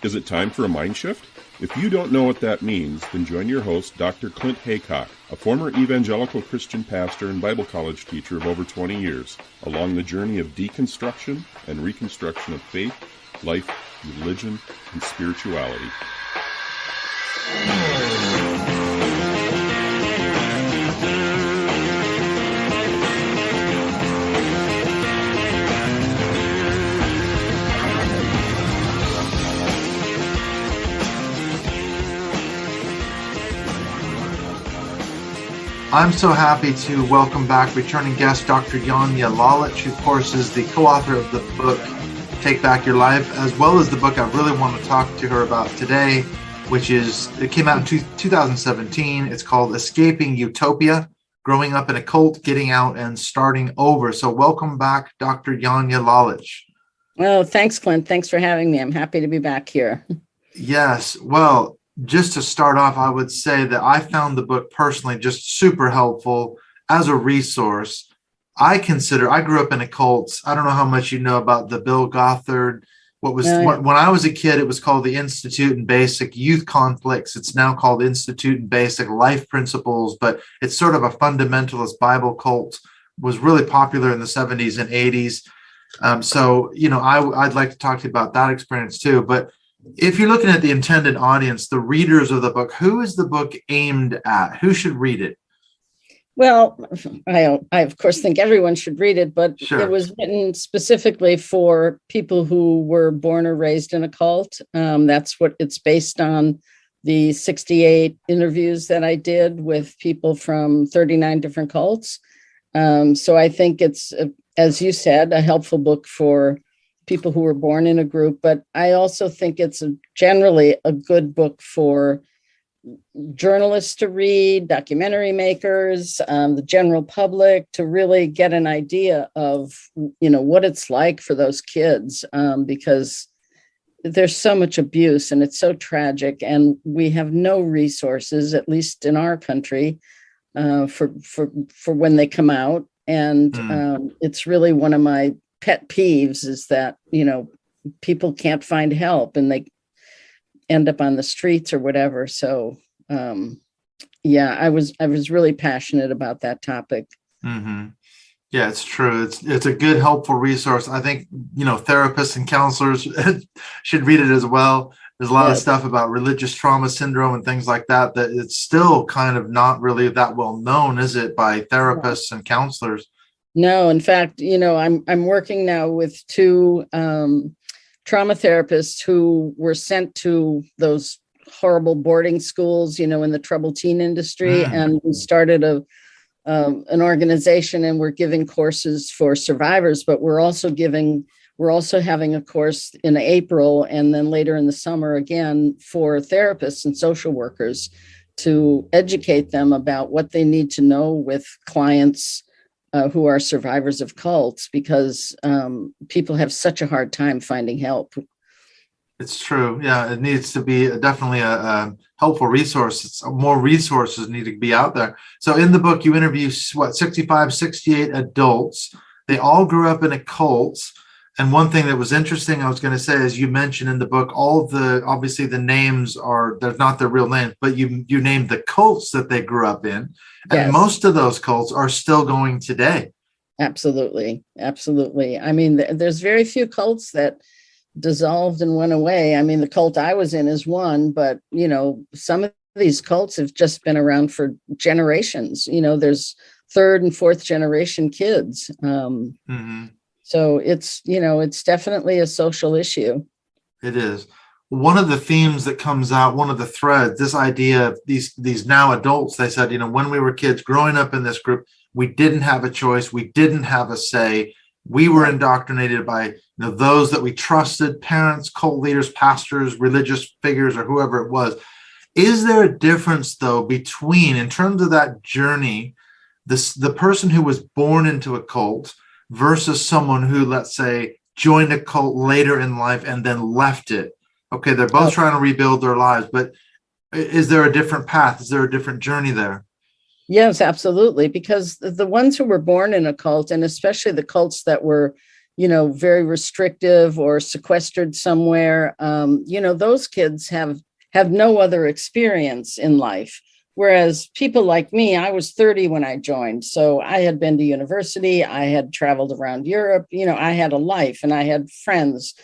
Is it time for a mind shift? If you don't know what that means, then join your host, Dr. Clint Haycock, a former evangelical Christian pastor and Bible college teacher of over 20 years, along the journey of deconstruction and reconstruction of faith, life, religion, and spirituality. I'm so happy to welcome back returning guest Dr. Janja Lalich, who, of course, is the co-author of the book, Take Back Your Life, as well as the book I really want to talk to her about today, it came out in 2017. It's called Escaping Utopia, Growing Up in a Cult, Getting Out, and Starting Over. So welcome back, Dr. Janja Lalich. Well, thanks, Clint. Thanks for having me. I'm happy to be back here. Yes. Well, just to start off, I would say that I found the book personally just super helpful as a resource. I grew up in a cult. I don't know how much you know about the Bill Gothard. When I was a kid, it was called the Institute and Basic Youth Conflicts. It's now called Institute and Basic Life Principles, but it's sort of a fundamentalist Bible cult. Was really popular in the 70s and 80s. I'd like to talk to you about that experience too. But if you're looking at the intended audience, the readers of the book, who is the book aimed at? Who should read it? Well, I of course think everyone should read it, but Sure. It was written specifically for people who were born or raised in a cult. That's what it's based on, the 68 interviews that I did with people from 39 different cults. So I think it's, as you said, a helpful book for people who were born in a group, but I also think it's generally a good book for journalists to read, documentary makers, the general public, to really get an idea of, what it's like for those kids, because there's so much abuse and it's so tragic, and we have no resources, at least in our country, for when they come out. And it's really one of my pet peeves is that, people can't find help and they end up on the streets or whatever. So, I was really passionate about that topic. Mm-hmm. Yeah, it's true. It's a good, helpful resource. I think, therapists and counselors should read it as well. There's a lot of stuff about religious trauma syndrome and things like that it's still kind of not really that well known, is it, by therapists and counselors? No, in fact, I'm working now with two trauma therapists who were sent to those horrible boarding schools, in the troubled teen industry. And we started an organization, and we're giving courses for survivors, but we're also having a course in April, and then later in the summer again for therapists and social workers to educate them about what they need to know with clients who are survivors of cults, because people have such a hard time finding help. It's true. Yeah, it needs to be definitely a helpful resource. More resources need to be out there. So in the book, you interview, 65, 68 adults. They all grew up in a cult. And one thing that was interesting, I was going to say, is you mentioned in the book, obviously the names they're not their real names, but you named the cults that they grew up in. And Yes. Most of those cults are still going today. Absolutely. Absolutely. I mean, there's very few cults that dissolved and went away. I mean, the cult I was in is one, but, some of these cults have just been around for generations. There's third and fourth generation kids. So it's definitely a social issue. It is. One of the themes that comes out, one of the threads, this idea of these now adults, they said, when we were kids growing up in this group, we didn't have a choice. We didn't have a say. We were indoctrinated by those that we trusted, parents, cult leaders, pastors, religious figures, or whoever it was. Is there a difference, though, between, in terms of that journey, the person who was born into a cult versus someone who, let's say, joined a cult later in life and then left it? Okay, they're both trying to rebuild their lives, but is there a different path? Is there a different journey there? Yes, absolutely. Because the ones who were born in a cult, and especially the cults that were, very restrictive or sequestered somewhere. Those kids have no other experience in life. Whereas people like me, I was 30 when I joined. So I had been to university, I had traveled around Europe, I had a life and I had friends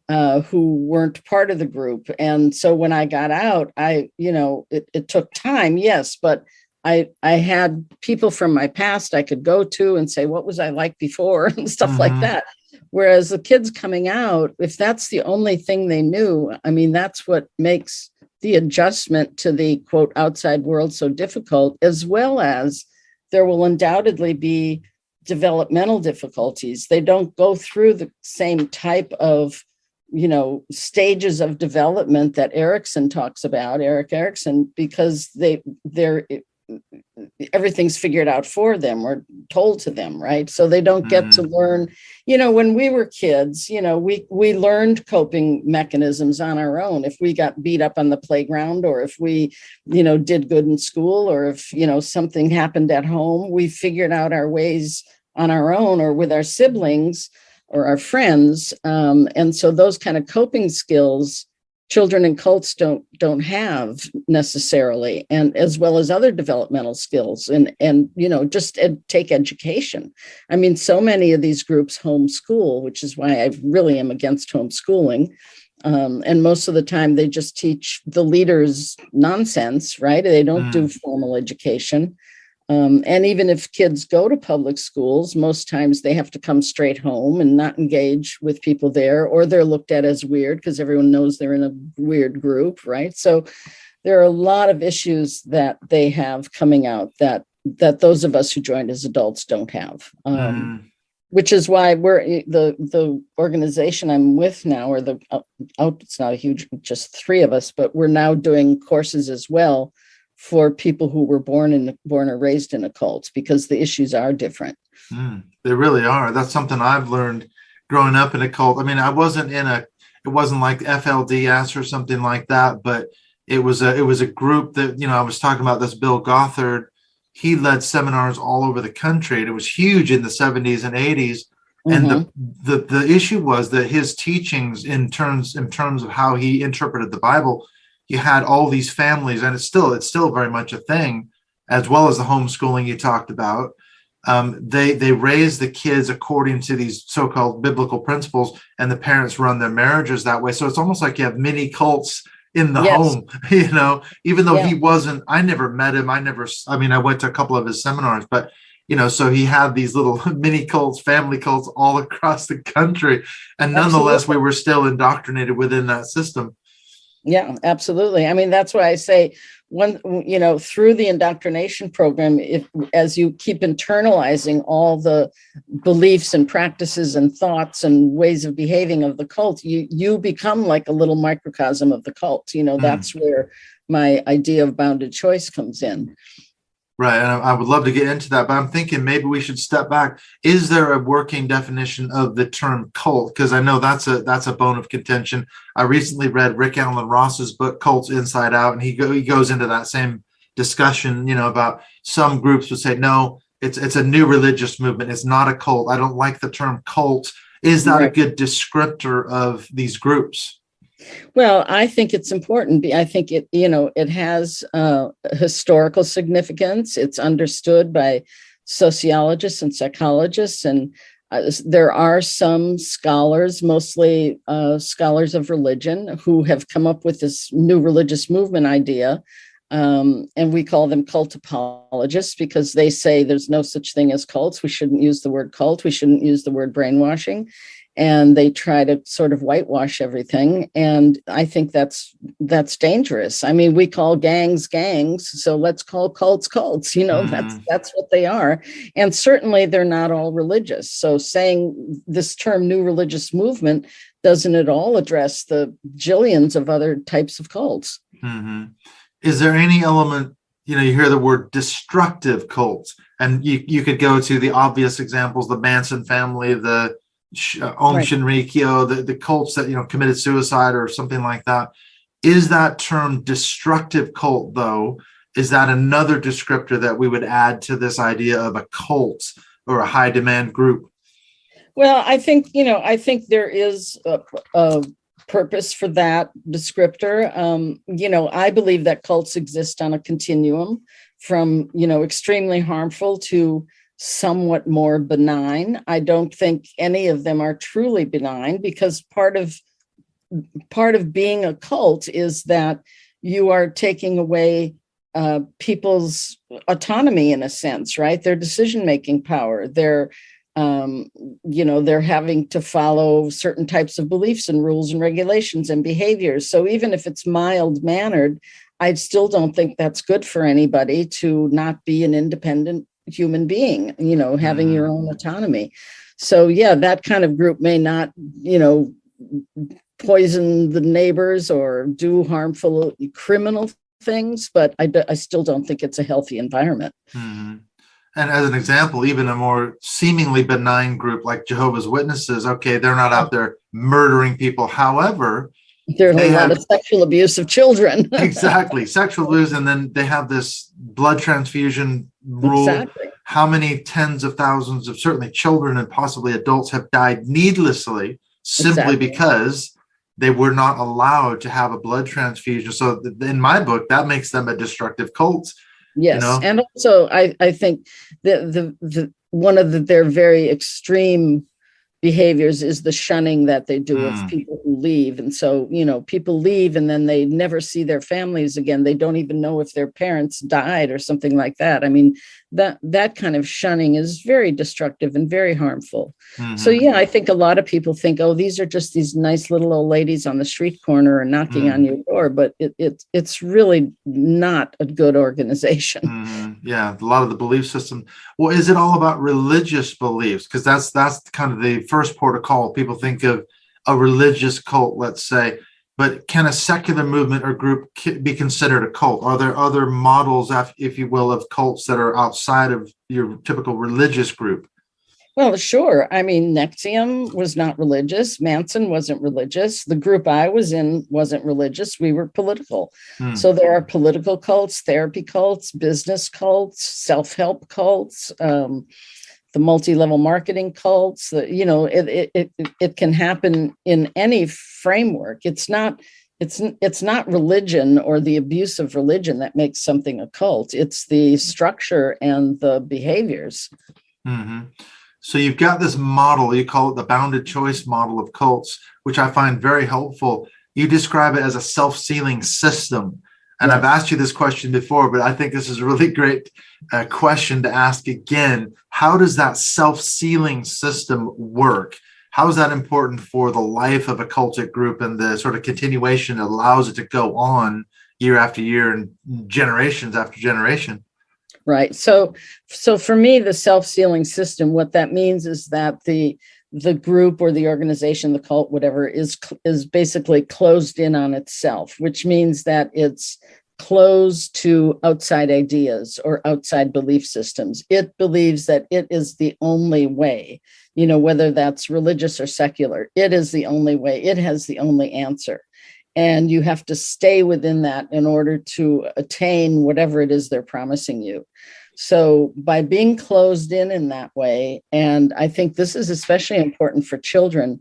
who weren't part of the group. And so when I got out, it took time, yes, but I had people from my past I could go to and say, what was I like before and stuff like that. Whereas the kids coming out, if that's the only thing they knew, I mean, that's what makes the adjustment to the quote outside world so difficult, as well as there will undoubtedly be developmental difficulties. They don't go through the same type of stages of development that Erik Erikson, because they're everything's figured out for them or told to them, right? So they don't get to learn, when we were kids, we learned coping mechanisms on our own. If we got beat up on the playground, or if we, did good in school, or if, something happened at home, we figured out our ways on our own or with our siblings or our friends. And so those kind of coping skills, children in cults don't have necessarily, and as well as other developmental skills and just take education. I mean, so many of these groups homeschool, which is why I really am against homeschooling. And most of the time they just teach the leaders nonsense, right? They don't do formal education. And even if kids go to public schools, most times they have to come straight home and not engage with people there, or they're looked at as weird because everyone knows they're in a weird group, right? So there are a lot of issues that they have coming out that those of us who joined as adults don't have, which is why we're the organization I'm with now, or it's not a huge, just 3 of us, but we're now doing courses as well for people who were born or raised in a cult, because the issues are different. They really are. That's something I've learned growing up in a cult. I mean, it wasn't like FLDS or something like that, but it was a group that, I was talking about this Bill Gothard. He led seminars all over the country, and it was huge in the 70s and 80s. And the issue was that his teachings in terms of how he interpreted the Bible, you had all these families, and it's still very much a thing, as well as the homeschooling you talked about. They raise the kids according to these so-called biblical principles, and the parents run their marriages that way. So it's almost like you have mini cults in the home, even though he wasn't, I never met him. I went to a couple of his seminars, but so he had these little mini cults, family cults all across the country. And nonetheless, we were still indoctrinated within that system. Yeah, absolutely. I mean, that's why I say through the indoctrination program, as you keep internalizing all the beliefs and practices and thoughts and ways of behaving of the cult, you become like a little microcosm of the cult. That's where my idea of bounded choice comes in. Right. And I would love to get into that, but I'm thinking maybe we should step back. Is there a working definition of the term cult? Because I know that's a bone of contention. I recently read Rick Alan Ross's book, Cults Inside Out, and he goes into that same discussion, about some groups would say, no, it's a new religious movement. It's not a cult. I don't like the term cult. Is that a good descriptor of these groups? Well, I think it's important. I think it has historical significance. It's understood by sociologists and psychologists, and there are some scholars, mostly scholars of religion, who have come up with this new religious movement idea. And we call them cult apologists, because they say there's no such thing as cults. We shouldn't use the word cult. We shouldn't use the word brainwashing. And they try to sort of whitewash everything. And I think that's dangerous. I mean, we call gangs, so let's call cults. That's what they are. And certainly they're not all religious. So saying this term new religious movement doesn't at all address the jillions of other types of cults. Is there any element, you hear the word destructive cults, and you could go to the obvious examples, the Manson family, the Om Shinrikyo, the cults that committed suicide or something like that. Is that term destructive cult, though? Is that another descriptor that we would add to this idea of a cult or a high demand group? Well, I think there is a purpose for that descriptor. I believe that cults exist on a continuum from, extremely harmful to somewhat more benign. I don't think any of them are truly benign, because part of being a cult is that you are taking away people's autonomy, in a sense, right? Their decision-making power, they're having to follow certain types of beliefs and rules and regulations and behaviors. So even if it's mild-mannered, I still don't think that's good for anybody to not be an independent human being, having your own autonomy. So yeah, that kind of group may not, poison the neighbors or do harmful criminal things, but I still don't think it's a healthy environment. Mm-hmm. And as an example, even a more seemingly benign group like Jehovah's Witnesses, okay, they're not out there murdering people. However, there's a lot of sexual abuse of children. Exactly. Sexual abuse. And then they have this blood transfusion rule. Exactly. How many tens of thousands of certainly children and possibly adults have died needlessly simply because they were not allowed to have a blood transfusion. So in my book, that makes them a destructive cult. Yes. And also I think the one of their very extreme behaviors is the shunning that they do of people who leave. And so, people leave and then they never see their families again. They don't even know if their parents died or something like that. I mean, that kind of shunning is very destructive and very harmful. Mm-hmm. So yeah, I think a lot of people think, oh, these are just these nice little old ladies on the street corner and knocking on your door, but it's really not a good organization. Yeah, a lot of the belief system. Well, is it all about religious beliefs? Because that's kind of the first port of call. People think of a religious cult, let's say, but can a secular movement or group be considered a cult? Are there other models, if you will, of cults that are outside of your typical religious group? Well, sure. I mean, NXIVM was not religious. Manson wasn't religious. The group I was in wasn't religious. We were political. So there are political cults, therapy cults, business cults, self-help cults, the multi-level marketing cults. It can happen in any framework. It's not religion or the abuse of religion that makes something a cult. It's the structure and the behaviors. Mm-hmm. So you've got this model, you call it the bounded choice model of cults, which I find very helpful. You describe it as a self-sealing system. And I've asked you this question before, but I think this is a really great question to ask again. How does that self-sealing system work? How is that important for the life of a cultic group and the sort of continuation that allows it to go on year after year and generations after generation? Right. So for me, the self-sealing system, what that means is that the group or the organization, the cult, whatever, is basically closed in on itself, which means that it's closed to outside ideas or outside belief systems. It believes that it is the only way, whether that's religious or secular, it is the only way. It has the only answer. And you have to stay within that in order to attain whatever it is they're promising you. So by being closed in that way, and I think this is especially important for children,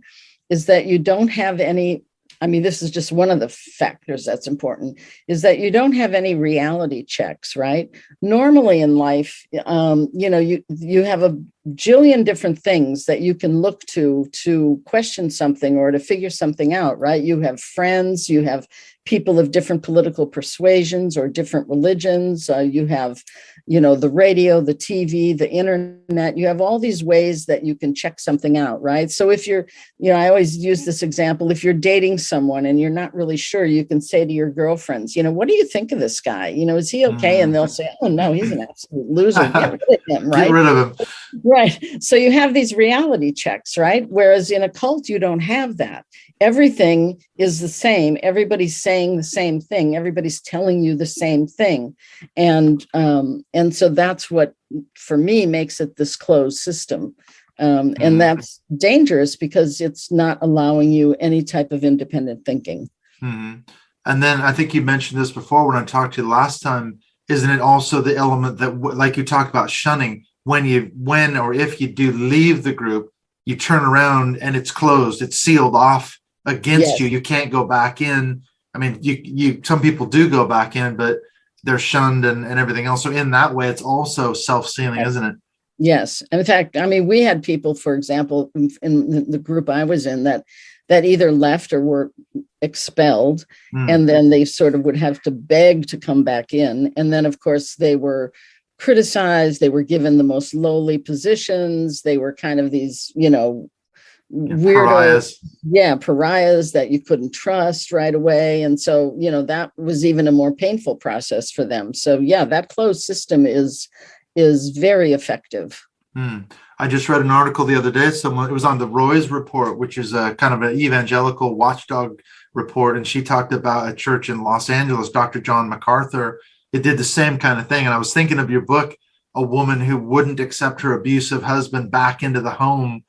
is that you don't have any, this is just one of the factors that's important, is that you don't have any reality checks, right? Normally in life, you have a jillion different things that you can look to question something or to figure something out, right? You have friends, you have people of different political persuasions or different religions. You have, the radio, the TV, the internet. You have all these ways that you can check something out, right? So if you're, I always use this example, if you're dating someone and you're not really sure, you can say to your girlfriends, what do you think of this guy? Is he okay? And they'll say, oh no, he's an absolute loser. Get rid of him, right? Get rid of him. Right. So you have these reality checks, right? Whereas in a cult, you don't have that. Everything is the same. Everybody's saying the same thing. Everybody's telling you the same thing. And so that's what, for me, makes it this closed system. And that's dangerous because it's not allowing you any type of independent thinking. Mm-hmm. And then I think you mentioned this before when I talked to you last time, isn't it also the element that, like you talked about shunning, when or if you do leave the group, you turn around and it's closed, it's sealed off against Yes. you. You can't go back in. I mean, you some people do go back in, but they're shunned and everything else. So in that way, it's also self-sealing, isn't it? Yes. And in fact, I mean, we had people, for example, in the group I was in that either left or were expelled. And then they sort of would have to beg to come back in. And then, of course, they were criticized. They were given the most lowly positions. They were kind of these, weirdos, pariahs that you couldn't trust right away. And so, that was even a more painful process for them. So that closed system is very effective. I just read an article the other day. It was on the Roy's report, which is a kind of an evangelical watchdog report. And she talked about a church in Los Angeles, Dr. John MacArthur. It did the same kind of thing. And I was thinking of your book, a woman who wouldn't accept her abusive husband back into the home.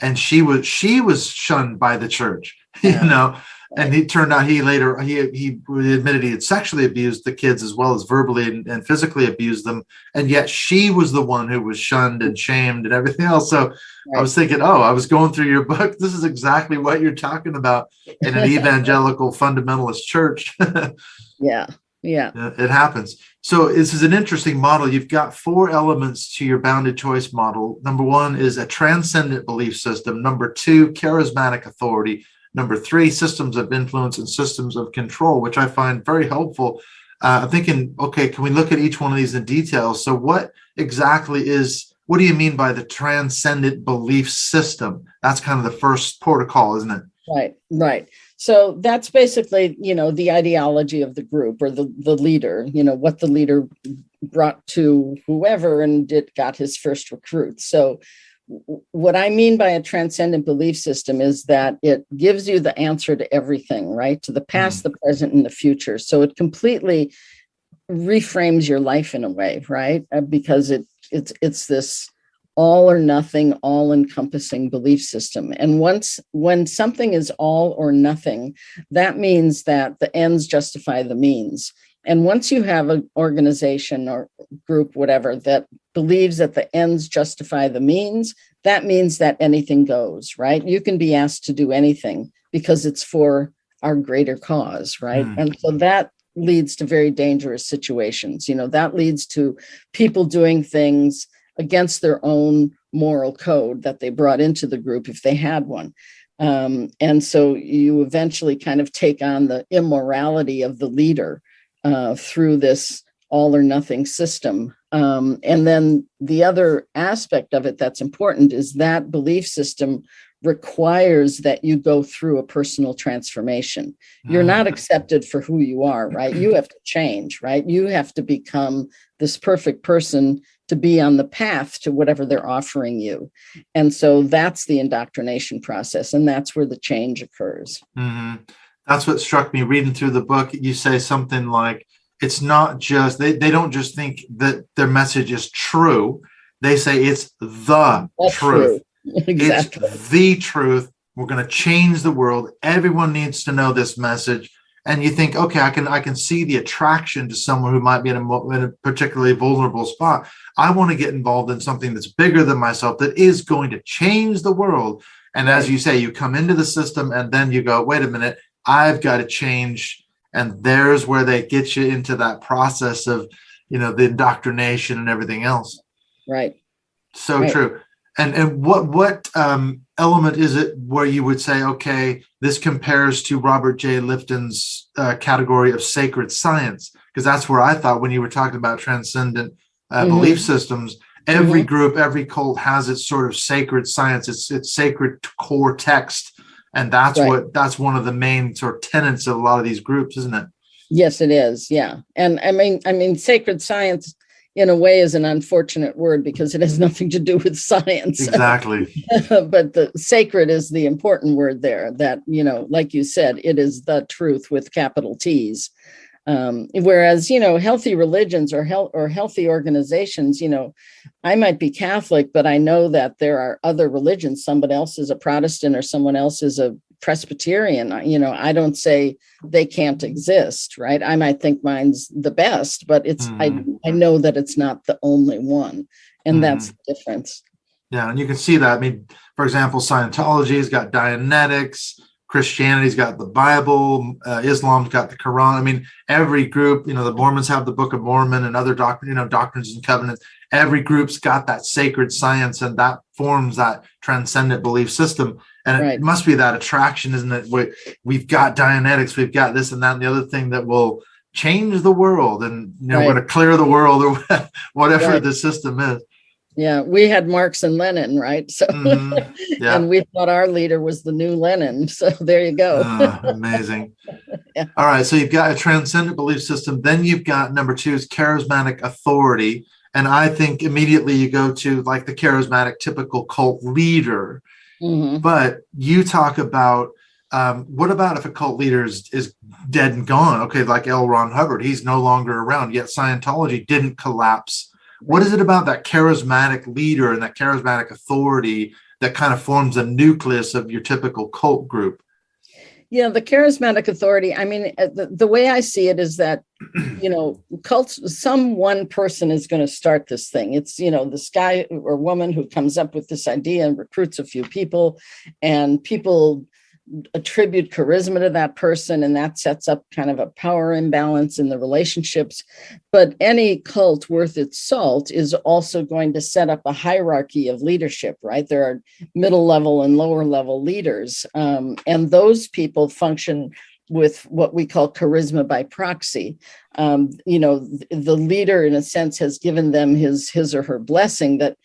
And she was shunned by the church, and it turned out he admitted he had sexually abused the kids as well as verbally and physically abused them. And yet she was the one who was shunned and shamed and everything else. So I was thinking, I was going through your book. This is exactly what you're talking about in an evangelical fundamentalist church. Yeah. It happens. So this is an interesting model. You've got 4 elements to your bounded choice model. Number 1 is a transcendent belief system. Number 2, charismatic authority. Number 3, systems of influence and systems of control, which I find very helpful. I'm thinking, okay, can we look at each one of these in detail? So what do you mean by the transcendent belief system? That's kind of the first protocol, isn't it? Right. So that's basically, the ideology of the group or the leader, what the leader brought to whoever and got his first recruit. So what I mean by a transcendent belief system is that it gives you the answer to everything, right? To the past, the present, and the future. So it completely reframes your life in a way, right? Because it's this all or nothing, all encompassing belief system. And when something is all or nothing, that means that the ends justify the means. And once you have an organization or group, whatever, that believes that the ends justify the means, that means that anything goes, right? You can be asked to do anything because it's for our greater cause, right? And so that leads to very dangerous situations. That leads to people doing things against their own moral code that they brought into the group if they had one. And so you eventually kind of take on the immorality of the leader through this all or nothing system. And then the other aspect of it that's important is that belief system requires that you go through a personal transformation. You're not accepted for who you are, right? You have to change, right? You have to become this perfect person to be on the path to whatever they're offering you. And so that's the indoctrination process. And that's where the change occurs. That's what struck me reading through the book. You say something like, it's not just, they don't just think that their message is true. They say it's the truth. True. Exactly. It's the truth. We're going to change the world. Everyone needs to know this message. And you think, okay, I can see the attraction to someone who might be in a particularly vulnerable spot. I want to get involved in something that's bigger than myself, that is going to change the world. And as you say, you come into the system and then you go, wait a minute, I've got to change. And there's where they get you into that process of, the indoctrination and everything else. Right. So right. True. And what element is it where you would say, okay, this compares to Robert J. Lifton's category of sacred science? Because that's where I thought when you were talking about transcendent belief systems, every group, every cult has its sort of sacred science, its sacred core text. And that's that's one of the main sort of tenets of a lot of these groups, isn't it? Yes, it is. Yeah. And I mean, sacred science in a way is an unfortunate word because it has nothing to do with science. Exactly. But the sacred is the important word there, that, like you said, it is the truth with capital T's. Whereas, healthy religions or healthy organizations, I might be Catholic, but I know that there are other religions. Somebody else is a Protestant or someone else is a Presbyterian. I don't say they can't exist, right? I might think mine's the best, but I know that it's not the only one. And that's the difference. Yeah, and you can see that. I mean, for example, Scientology's got Dianetics, Christianity's got the Bible, Islam's got the Quran. I mean, every group, the Mormons have the Book of Mormon and other doctrines and covenants. Every group's got that sacred science, and that forms that transcendent belief system. And it must be that attraction, isn't it? We've got Dianetics, we've got this and that and the other thing that will change the world, and we're going to clear the world, or whatever the system is. Yeah, we had Marx and Lenin, right? So, and we thought our leader was the new Lenin. So there you go. Amazing. Yeah. All right. So you've got a transcendent belief system. Then you've got number 2 is charismatic authority. And I think immediately you go to like the charismatic typical cult leader. But you talk about what about if a cult leader is dead and gone? Okay, like L. Ron Hubbard, he's no longer around, yet Scientology didn't collapse. What is it about that charismatic leader and that charismatic authority that kind of forms a nucleus of your typical cult group? Yeah, the charismatic authority. I mean, the way I see it is that, cults, some one person is going to start this thing. It's, this guy or woman who comes up with this idea and recruits a few people, and people attribute charisma to that person, and that sets up kind of a power imbalance in the relationships. But any cult worth its salt is also going to set up a hierarchy of leadership, right? There are middle level and lower level leaders, and those people function with what we call charisma by proxy. The leader, in a sense, has given them his or her blessing that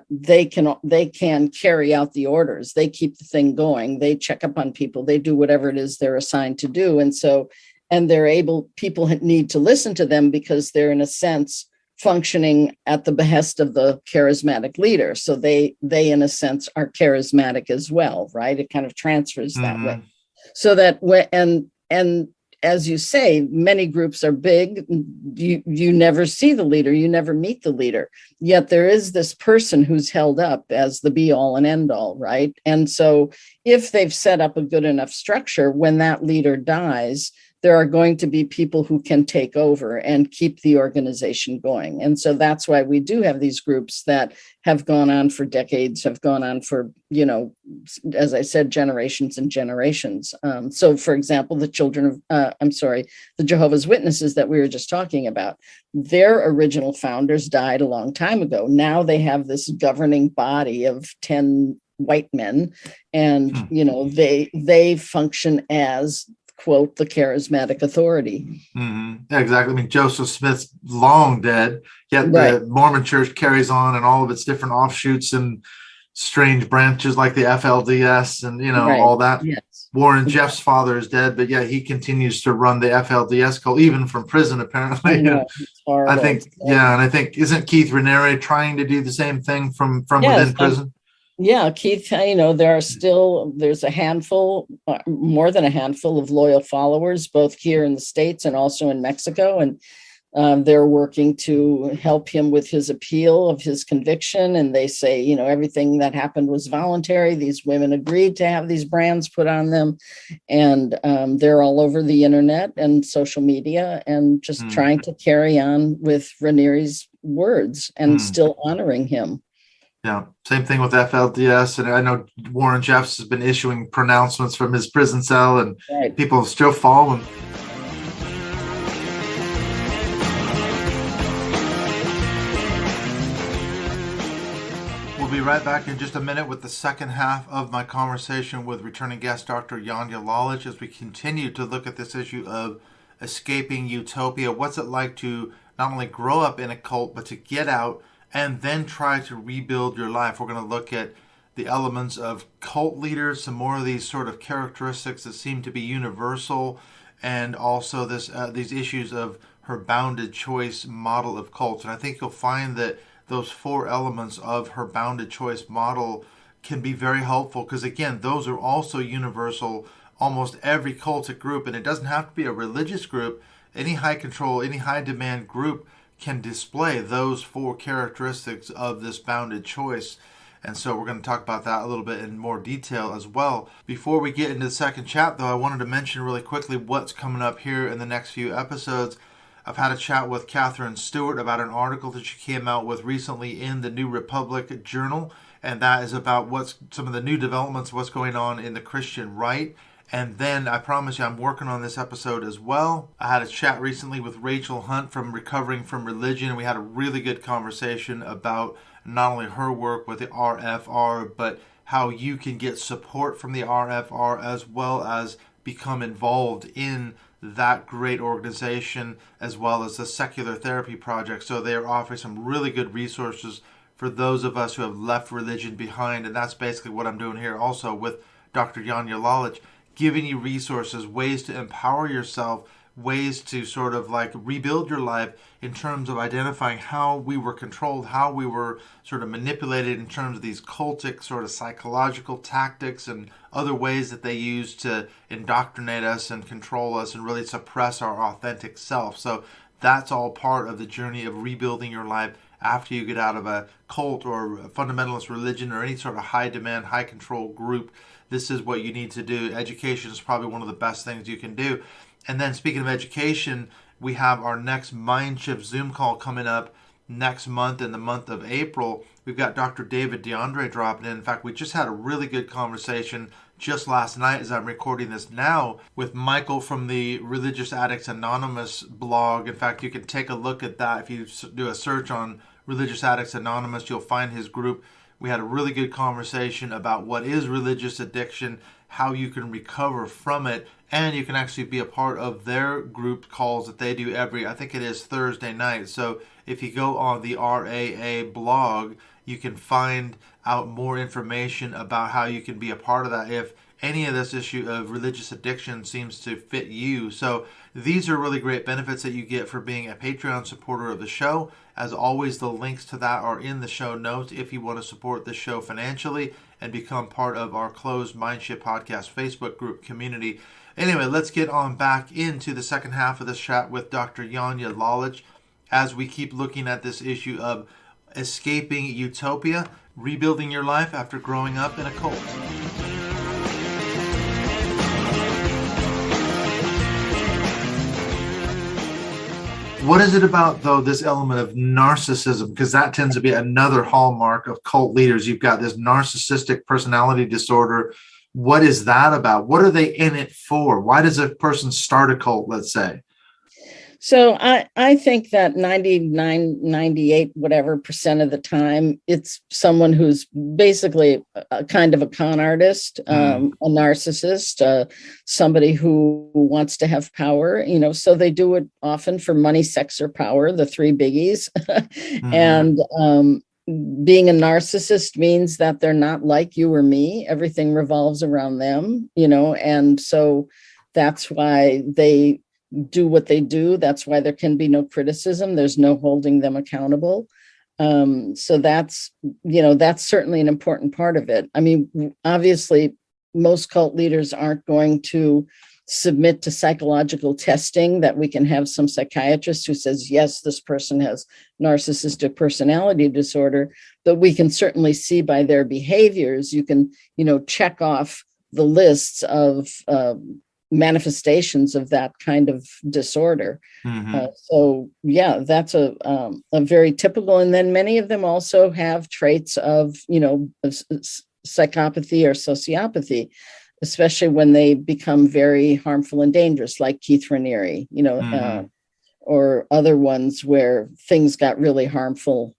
they can carry out the orders. They keep the thing going. They check up on people. They do whatever it is they're assigned to do. And they're able, people need to listen to them because they're, in a sense, functioning at the behest of the charismatic leader. So they in a sense are charismatic as well, right? It kind of transfers that way. So that and as you say, many groups are big. You never see the leader, you never meet the leader. Yet there is this person who's held up as the be all and end all, right? And so if they've set up a good enough structure, when that leader dies, there are going to be people who can take over and keep the organization going. And so that's why we do have these groups that have gone on for decades, have gone on for, as I said, generations and generations. So, for example, the Jehovah's Witnesses that we were just talking about, their original founders died a long time ago. Now they have this governing body of 10 white men, and, they function as, quote, the charismatic authority. Yeah, exactly. I mean, Joseph Smith's long dead, yet the Mormon Church carries on, and all of its different offshoots and strange branches like the FLDS and, all that. Yes. Warren Jeff's father is dead, but yeah, he continues to run the FLDS cult, even from prison, apparently. I think, and I think, isn't Keith Raniere trying to do the same thing from within prison? Yeah, Keith, there's a handful, more than a handful of loyal followers, both here in the States and also in Mexico. And they're working to help him with his appeal of his conviction. And they say, everything that happened was voluntary. These women agreed to have these brands put on them. And they're all over the internet and social media and just trying to carry on with Raniere's words and still honoring him. Yeah, same thing with FLDS. And I know Warren Jeffs has been issuing pronouncements from his prison cell, and people still falling. We'll be right back in just a minute with the second half of my conversation with returning guest Dr. Janja Lalich as we continue to look at this issue of escaping utopia. What's it like to not only grow up in a cult, but to get out and then try to rebuild your life? We're going to look at the elements of cult leaders, some more of these sort of characteristics that seem to be universal, and also these issues of her bounded choice model of cults. And I think you'll find that those 4 elements of her bounded choice model can be very helpful, because again, those are also universal. Almost every cultic group, and it doesn't have to be a religious group, any high control, any high demand group can display those 4 characteristics of this bounded choice. And so we're going to talk about that a little bit in more detail as well. Before we get into the second chat, though, I wanted to mention really quickly what's coming up here in the next few episodes. I've had a chat with Catherine Stewart about an article that she came out with recently in the New Republic Journal. and that is about what's some of the new developments, what's going on in the Christian right. And then I promise you, I'm working on this episode as well. I had a chat recently with Rachel Hunt from Recovering from Religion, and we had a really good conversation about not only her work with the RFR, but how you can get support from the RFR as well as become involved in that great organization, as well as the Secular Therapy Project. So they are offering some really good resources for those of us who have left religion behind. And that's basically what I'm doing here also with Dr. Janja Lalich, giving you resources, ways to empower yourself, ways to sort of like rebuild your life in terms of identifying how we were controlled, how we were sort of manipulated in terms of these cultic sort of psychological tactics and other ways that they use to indoctrinate us and control us and really suppress our authentic self. So that's all part of the journey of rebuilding your life after you get out of a cult or a fundamentalist religion or any sort of high demand, high control group. This is what you need to do. Education is probably one of the best things you can do. And then speaking of education, we have our next Mind Shift Zoom call coming up next month, in the month of April. We've got Dr. David DeAndre dropping in. In fact, we just had a really good conversation just last night as I'm recording this now with Michael from the Religious Addicts Anonymous blog. In fact, you can take a look at that. If you do a search on Religious Addicts Anonymous, you'll find his group. We had a really good conversation about what is religious addiction, how you can recover from it, and you can actually be a part of their group calls that they do every, I think it is Thursday night. So if you go on the RAA blog, you can find out more information about how you can be a part of that if any of this issue of religious addiction seems to fit you. So these are really great benefits that you get for being a Patreon supporter of the show. As always, the links to that are in the show notes if you want to support the show financially and become part of our closed Mindshift Podcast Facebook group community. Anyway, let's get on back into the second half of this chat with Dr. Janja Lalich as we keep looking at this issue of escaping utopia, rebuilding your life after growing up in a cult. What is it about, though, this element of narcissism? Because that tends to be another hallmark of cult leaders. You've got this narcissistic personality disorder. What is that about? What are they in it for? Why does a person start a cult, let's say? So I think that 99, 98, whatever % of the time, it's someone who's basically a kind of a con artist, a narcissist, somebody who wants to have power, so they do it often for money, sex, or power, the three biggies. And being a narcissist means that they're not like you or me. Everything revolves around them, and so that's why they do what they do. That's why there can be no criticism. There's no holding them accountable. So that's certainly an important part of it. I mean, obviously, most cult leaders aren't going to submit to psychological testing that we can have some psychiatrist who says, yes, this person has narcissistic personality disorder, but we can certainly see by their behaviors, you can, check off the lists of manifestations of that kind of disorder. So yeah, that's a very typical. And then many of them also have traits of, psychopathy or sociopathy, especially when they become very harmful and dangerous, like Keith Raniere, or other ones where things got really harmful.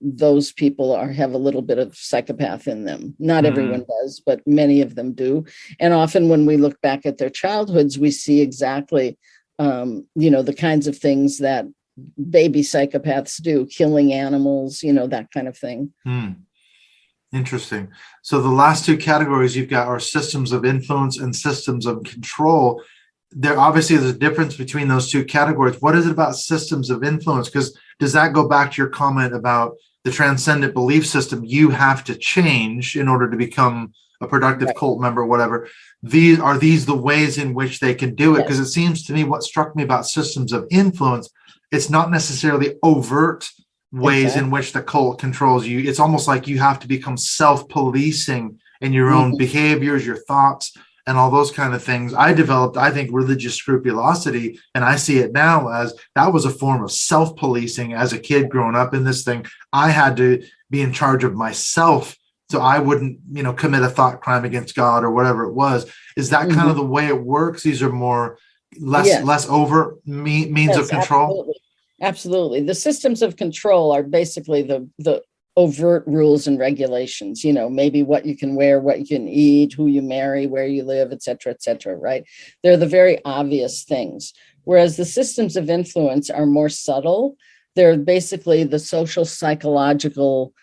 Those people have a little bit of psychopath in them. Not everyone does, but many of them do. And often when we look back at their childhoods, we see exactly, the kinds of things that baby psychopaths do, killing animals, that kind of thing. Interesting. So the last two categories you've got are systems of influence and systems of control. There obviously is a difference between those two categories. What is it about systems of influence? Because does that go back to your comment about the transcendent belief system you have to change in order to become a productive cult member, whatever? These the ways in which they can do it? Because it seems to me what struck me about systems of influence, it's not necessarily overt ways in which the cult controls you. It's almost like you have to become self-policing in your own behaviors, your thoughts, and all those kind of things. I developed, I think, religious scrupulosity, and I see it now as that was a form of self-policing as a kid growing up in this thing. I had to be in charge of myself so I wouldn't, commit a thought crime against God or whatever it was. Is that kind of the way it works? These are more less overt means of control. Absolutely. The systems of control are basically the overt rules and regulations, maybe what you can wear, what you can eat, who you marry, where you live, et cetera, right? They're the very obvious things. Whereas the systems of influence are more subtle. They're basically the social psychological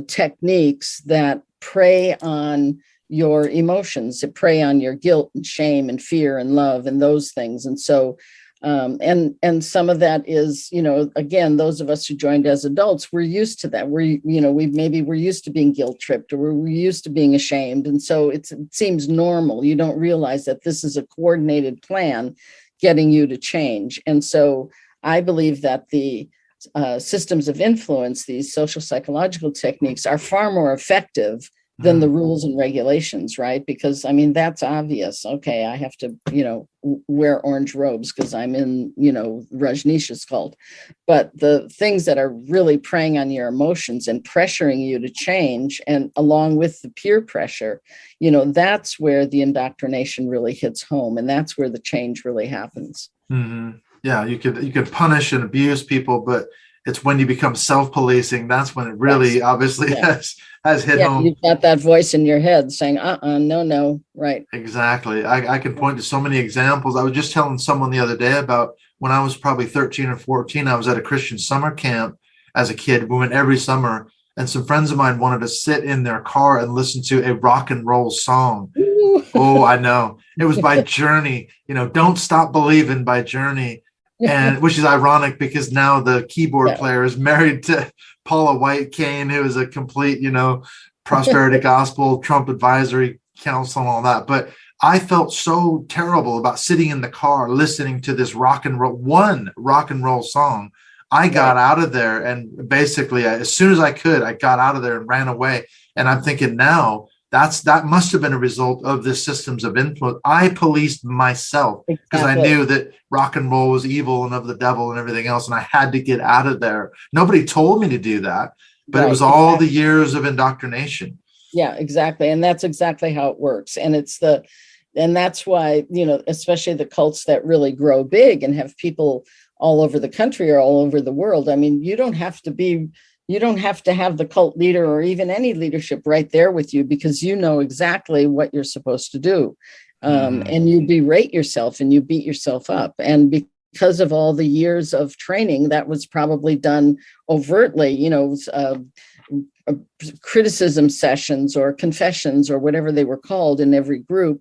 techniques that prey on your emotions, that prey on your guilt and shame and fear and love and those things. And so and some of that is, again, those of us who joined as adults, we're used to that. We're used to being guilt tripped, or we're used to being ashamed. And so it seems normal. You don't realize that this is a coordinated plan getting you to change. And so I believe that the systems of influence, these social psychological techniques, are far more effective than the rules and regulations, right? Because that's obvious. Okay, I have to, wear orange robes because I'm in, Rajneesh's cult. But the things that are really preying on your emotions and pressuring you to change, and along with the peer pressure, that's where the indoctrination really hits home, and that's where the change really happens. Mm-hmm. Yeah, you could punish and abuse people, but it's when you become self-policing, that's when it really obviously has hit home. You've got that voice in your head saying, no, right. Exactly. I can point to so many examples. I was just telling someone the other day about when I was probably 13 or 14, I was at a Christian summer camp as a kid. We went every summer, and some friends of mine wanted to sit in their car and listen to a rock and roll song. Ooh. Oh, I know. It was by Journey, Don't Stop Believing by Journey. And which is ironic because now the keyboard player is married to Paula White Kane, who is a complete, prosperity gospel, Trump advisory council and all that. But I felt so terrible about sitting in the car listening to this rock and roll song. I got out of there, and basically as soon as I could, I got out of there and ran away. And I'm thinking now, that must have been a result of the systems of influence. I policed myself because I knew that rock and roll was evil and of the devil and everything else, and I had to get out of there. Nobody told me to do that, but it was all the years of indoctrination. Yeah, exactly. And that's exactly how it works. And that's why, especially the cults that really grow big and have people all over the country or all over the world. You don't have to have the cult leader or even any leadership right there with you, because you know exactly what you're supposed to do. And you berate yourself and you beat yourself up. And because of all the years of training that was probably done overtly, criticism sessions or confessions or whatever they were called in every group,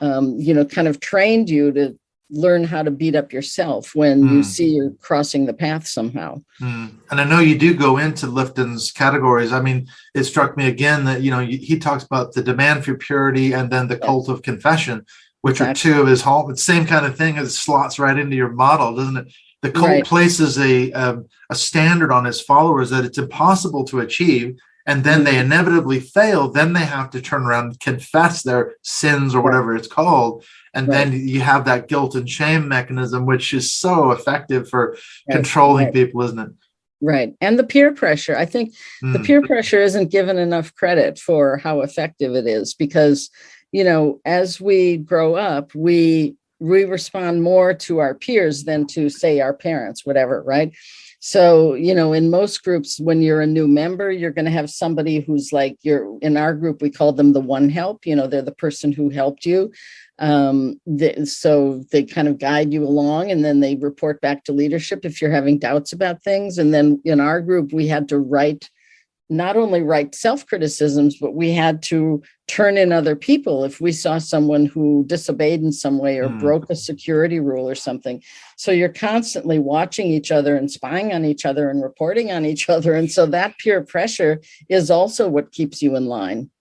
kind of trained you to learn how to beat up yourself when you see you're crossing the path somehow. And I know you do go into Lifton's categories. It struck me again that, he talks about the demand for purity and then the cult of confession, which are two of his hallmarks. Same kind of thing, as slots right into your model, doesn't it? The cult places a standard on his followers that it's impossible to achieve. And then they inevitably fail. Then they have to turn around and confess their sins or whatever it's called. And then you have that guilt and shame mechanism, which is so effective for controlling people, isn't it? Right. And the peer pressure. I think the peer pressure isn't given enough credit for how effective it is, because, as we grow up, we respond more to our peers than to, say, our parents, whatever, right? So, in most groups, when you're a new member, you're going to have somebody who's like in our group, we call them the one help, they're the person who helped you. So they kind of guide you along, and then they report back to leadership if you're having doubts about things. And then in our group, we had to not only write self-criticisms, but we had to turn in other people if we saw someone who disobeyed in some way or broke a security rule or something. So you're constantly watching each other and spying on each other and reporting on each other. And so that peer pressure is also what keeps you in line.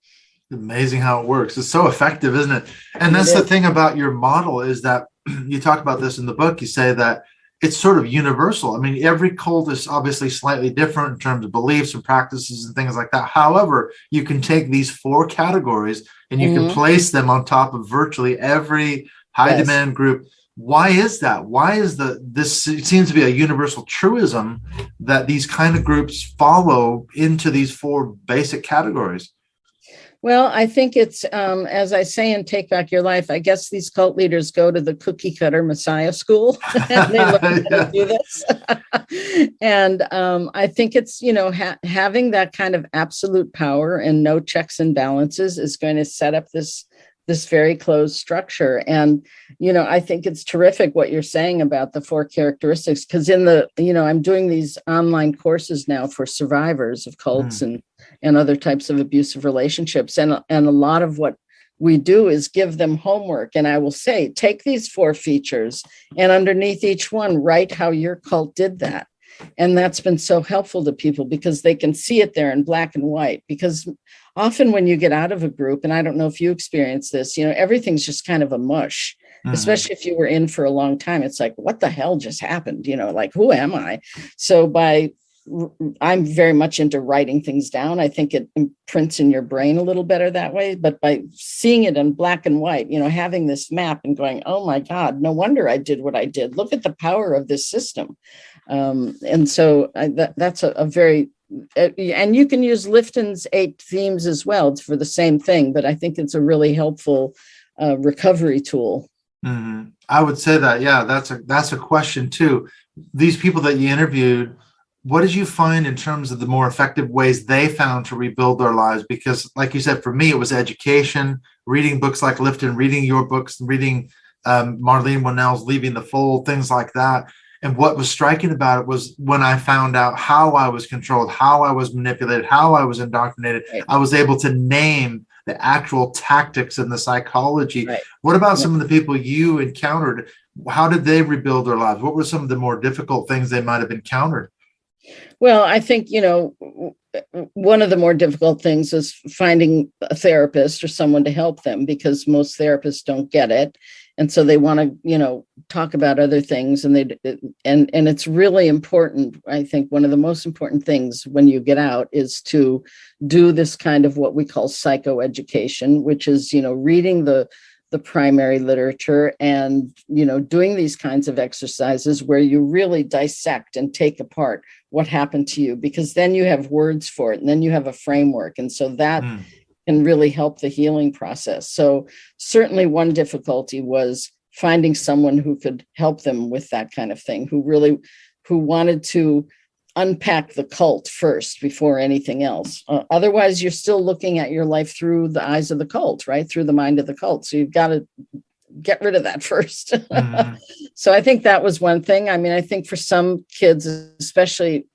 Amazing how it works. It's so effective, isn't it? And that's the thing about your model, is that you talk about this in the book. You say that it's sort of universal. Every cult is obviously slightly different in terms of beliefs and practices and things like that. However, you can take these four categories and you can place them on top of virtually every high demand group. Why is that? Why is this it seems to be a universal truism that these kind of groups follow into these four basic categories? Well, I think it's, as I say in Take Back Your Life, I guess these cult leaders go to the cookie cutter Messiah school and they learn how to do this. And I think it's, having that kind of absolute power and no checks and balances is going to set up this very closed structure. And, I think it's terrific what you're saying about the 4 characteristics, because I'm doing these online courses now for survivors of cults and other types of abusive relationships. And a lot of what we do is give them homework. And I will say, take these 4 features and underneath each one, write how your cult did that. And that's been so helpful to people because they can see it there in black and white. Because often when you get out of a group, and I don't know if you experience this, everything's just kind of a mush, especially if you were in for a long time. It's like, what the hell just happened? Like, who am I? So I'm very much into writing things down. I think it imprints in your brain a little better that way. But by seeing it in black and white, having this map and going, oh my God, no wonder I did what I did. Look at the power of this system. And so that's a very, and you can use Lifton's 8 themes as well for the same thing, but I think it's a really helpful recovery tool. Mm-hmm. I would say that, yeah, that's a question too. These people that you interviewed, what did you find in terms of the more effective ways they found to rebuild their lives? Because like you said, for me, it was education, reading books like Lifton, reading your books, reading Marlene Winnell's Leaving the Fold, things like that. And what was striking about it was when I found out how I was controlled, how I was manipulated, how I was indoctrinated, right. I was able to name the actual tactics and the psychology. Right. What about some of the people you encountered? How did they rebuild their lives? What were some of the more difficult things they might have encountered? Well, I think, one of the more difficult things is finding a therapist or someone to help them, because most therapists don't get it. And so they want to, talk about other things. And it's really important. I think one of the most important things when you get out is to do this kind of what we call psychoeducation, which is, reading the primary literature and, doing these kinds of exercises where you really dissect and take apart what happened to you, because then you have words for it and then you have a framework. And so that can really help the healing process. So certainly one difficulty was finding someone who could help them with that kind of thing, who wanted to unpack the cult first before anything else. Otherwise, you're still looking at your life through the eyes of the cult, right? Through the mind of the cult. So you've got to get rid of that first. Mm-hmm. So I think that was one thing. I mean, I think for some kids, especially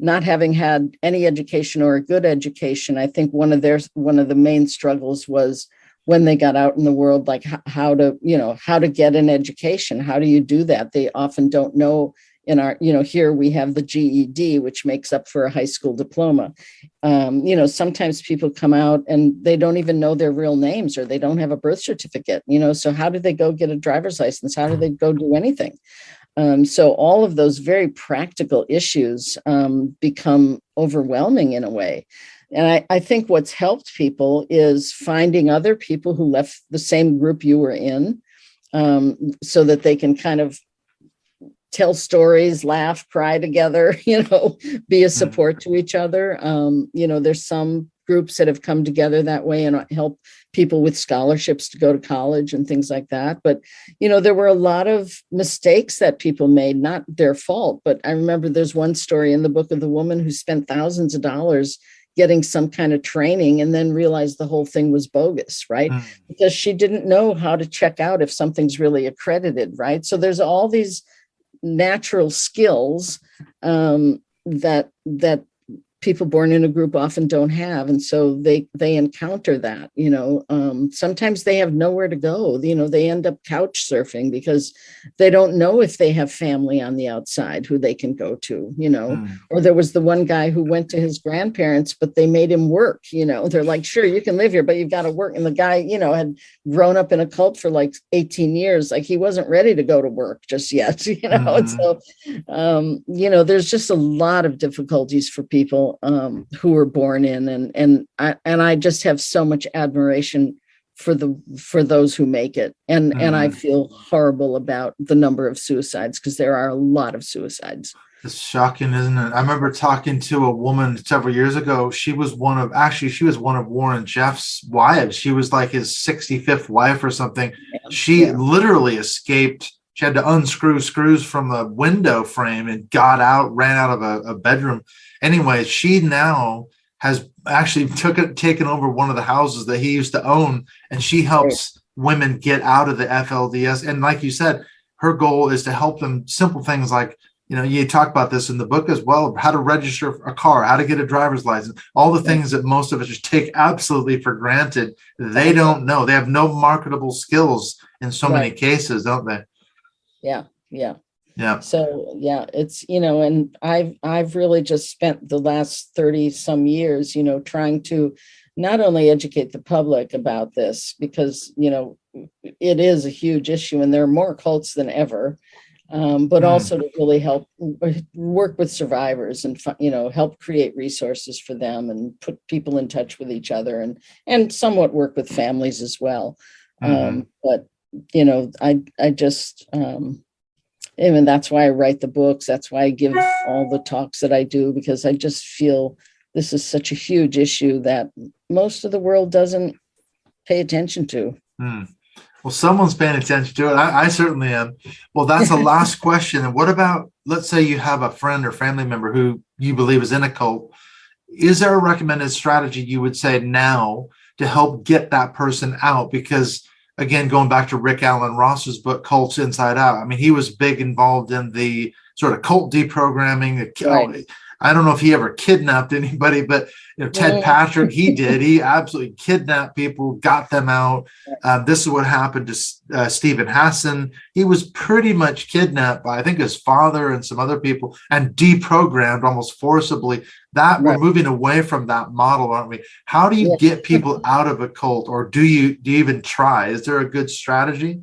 not having had any education or a good education, I think one of the main struggles was when they got out in the world, like how to get an education. How do you do that? They often don't know. In our, here we have the GED, which makes up for a high school diploma. Sometimes people come out and they don't even know their real names, or they don't have a birth certificate, so how do they go get a driver's license? How do they go do anything? So all of those very practical issues become overwhelming in a way. And I think what's helped people is finding other people who left the same group you were in, so that they can kind of tell stories, laugh, cry together, be a support to each other. There's some groups that have come together that way and help people with scholarships to go to college and things like that. But, there were a lot of mistakes that people made, not their fault. But I remember there's one story in the book of the woman who spent thousands of dollars getting some kind of training and then realized the whole thing was bogus, right? Because she didn't know how to check out if something's really accredited, right? So there's all these natural skills that people born in a group often don't have. And so they encounter that, sometimes they have nowhere to go. They end up couch surfing because they don't know if they have family on the outside who they can go to, or there was the one guy who went to his grandparents, but they made him work, they're like, sure, you can live here, but you've got to work. And the guy, had grown up in a cult for like 18 years. Like he wasn't ready to go to work just yet, And so, there's just a lot of difficulties for people who were born in, and I just have so much admiration for those who make it, and I feel horrible about the number of suicides, because there are a lot of suicides. It's shocking, isn't it? I remember talking to a woman several years ago. She was one of Warren Jeff's wives. She was like his 65th wife or something. She literally escaped. She had to unscrew screws from the window frame and got out, ran out of a bedroom. Anyway, she now has actually taken over one of the houses that he used to own, and she helps women get out of the FLDS. And like you said, her goal is to help them simple things like, you talk about this in the book as well, how to register a car, how to get a driver's license, all the things that most of us just take absolutely for granted. They don't know. They have no marketable skills in so many cases, don't they? Yeah. Yeah. So it's, and I've really just spent the last 30 some years, trying to not only educate the public about this, because, it is a huge issue and there are more cults than ever. But also to really help work with survivors and, help create resources for them and put people in touch with each other and somewhat work with families as well. But, I just, even that's why I write the books. That's why I give all the talks that I do, because I just feel this is such a huge issue that most of the world doesn't pay attention to. Well, someone's paying attention to it. I certainly am. Well, that's the last question. And what about, let's say you have a friend or family member who you believe is in a cult. Is there a recommended strategy you would say now to help get that person out? Because again, going back to Rick Alan Ross's book, Cults Inside Out, I mean, he was big involved in the sort of cult deprogramming. I don't know if he ever kidnapped anybody, but Ted Patrick, he did. He absolutely kidnapped people, got them out. This is what happened to Stephen Hassan. He was pretty much kidnapped by, I think, his father and some other people and deprogrammed almost forcibly. We're moving away from that model, aren't we? How do you get people out of a cult, or do you even try? Is there a good strategy?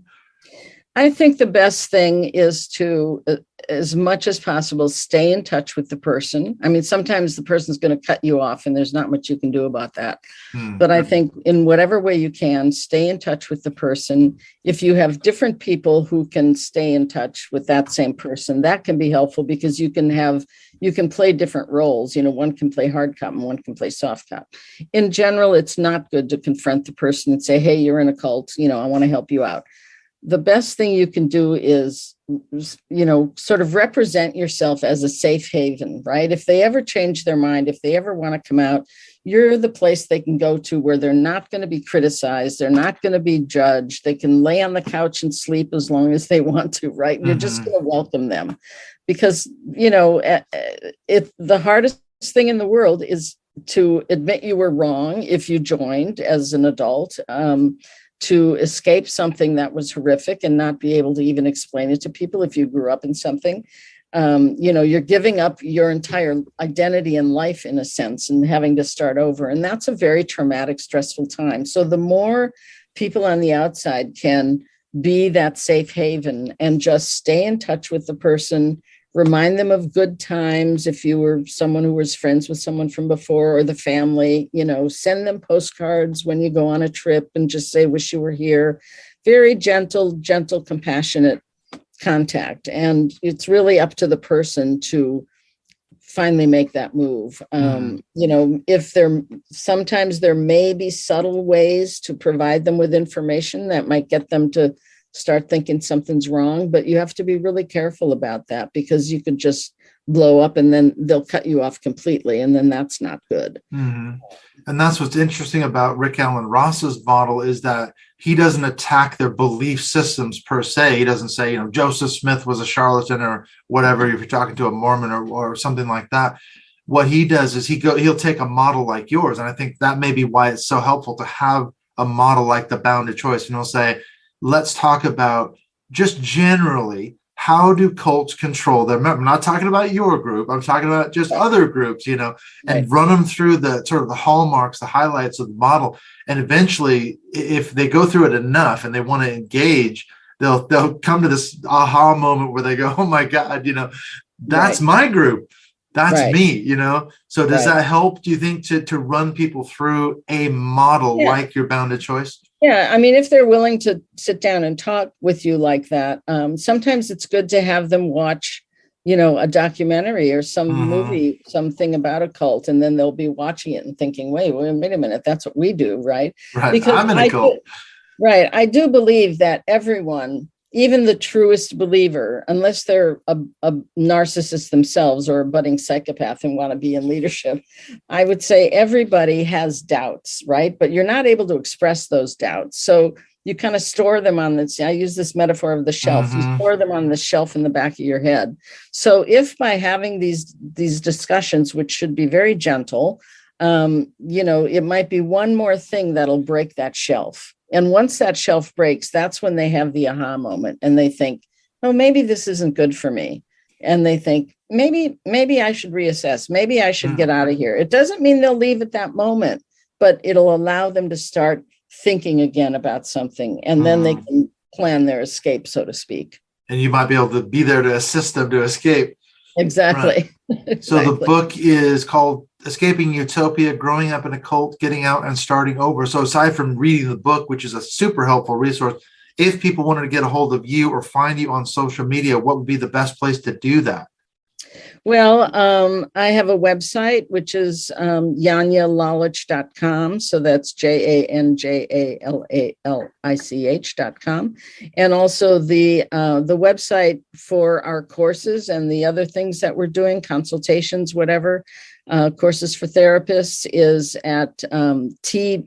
I think the best thing is to, as much as possible, stay in touch with the person. I mean, sometimes the person's going to cut you off and there's not much you can do about that. But I think in whatever way you can, stay in touch with the person. If you have different people who can stay in touch with that same person, that can be helpful, because you can play different roles. One can play hard cop and one can play soft cop. In general, it's not good to confront the person and say, hey, you're in a cult, I want to help you out. The best thing you can do is, sort of represent yourself as a safe haven, right? If they ever change their mind, if they ever want to come out, you're the place they can go to where they're not going to be criticized. They're not going to be judged. They can lay on the couch and sleep as long as they want to, right? You're just going to welcome them, because, the hardest thing in the world is to admit you were wrong if you joined as an adult, to escape something that was horrific and not be able to even explain it to people if you grew up in something. You're giving up your entire identity and life, in a sense, and having to start over. And that's a very traumatic, stressful time. So the more people on the outside can be that safe haven and just stay in touch with the person, remind them of good times. If you were someone who was friends with someone from before, or the family, send them postcards when you go on a trip and just say, wish you were here. Very gentle, compassionate contact. And it's really up to the person to finally make that move. Sometimes there may be subtle ways to provide them with information that might get them to start thinking something's wrong, but you have to be really careful about that, because you could just blow up and then they'll cut you off completely, and then that's not good. And that's what's interesting about Rick Alan Ross's model, is that he doesn't attack their belief systems per se. He doesn't say, Joseph Smith was a charlatan or whatever, if you're talking to a Mormon or something like that. What he does is he'll take a model like yours, and I think that may be why it's so helpful to have a model like the Bounded Choice. And he'll say, let's talk about just generally, how do cults control their members? I'm not talking about your group. I'm talking about just other groups, and run them through the sort of the hallmarks, the highlights of the model. And eventually, if they go through it enough and they want to engage, they'll come to this aha moment where they go, oh my God, that's my group. That's me, So does that help, do you think, to run people through a model like your Bounded Choice? Yeah, I mean, if they're willing to sit down and talk with you like that, sometimes it's good to have them watch a documentary or some movie, something about a cult, and then they'll be watching it and thinking, wait a minute, that's what we do, right? Right. Because I'm in a cult. Right. I do believe that everyone, even the truest believer, unless they're a narcissist themselves or a budding psychopath and want to be in leadership, I would say everybody has doubts, right? But you're not able to express those doubts. So you kind of store them on this. I use this metaphor of the shelf. You store them on the shelf in the back of your head. So if by having these discussions, which should be very gentle, it might be one more thing that'll break that shelf. And once that shelf breaks, that's when they have the aha moment and they think, oh, maybe this isn't good for me. And they think, maybe I should reassess. Maybe I should get out of here. It doesn't mean they'll leave at that moment, but it'll allow them to start thinking again about something. And then they can plan their escape, so to speak. And you might be able to be there to assist them to escape. Exactly. Right. Exactly. So the book is called Escaping Utopia, Growing Up in a Cult, Getting Out and Starting Over. So aside from reading the book, which is a super helpful resource, if people wanted to get a hold of you or find you on social media, what would be the best place to do that? Well, I have a website, which is janjalalich.com. So that's JANJALALICH.com. And also the website for our courses and the other things that we're doing, consultations, whatever, courses for therapists, is at tbylr.com.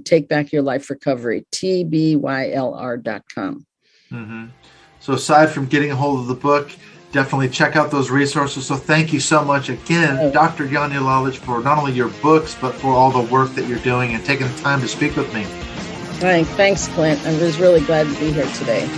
Take Back Your Life Recovery, tbylr.com. So aside from getting a hold of the book, definitely check out those resources. So thank you so much again, Dr. Janja Lalich, for not only your books, but for all the work that you're doing and taking the time to speak with me. Thanks, Clint. I was really glad to be here today.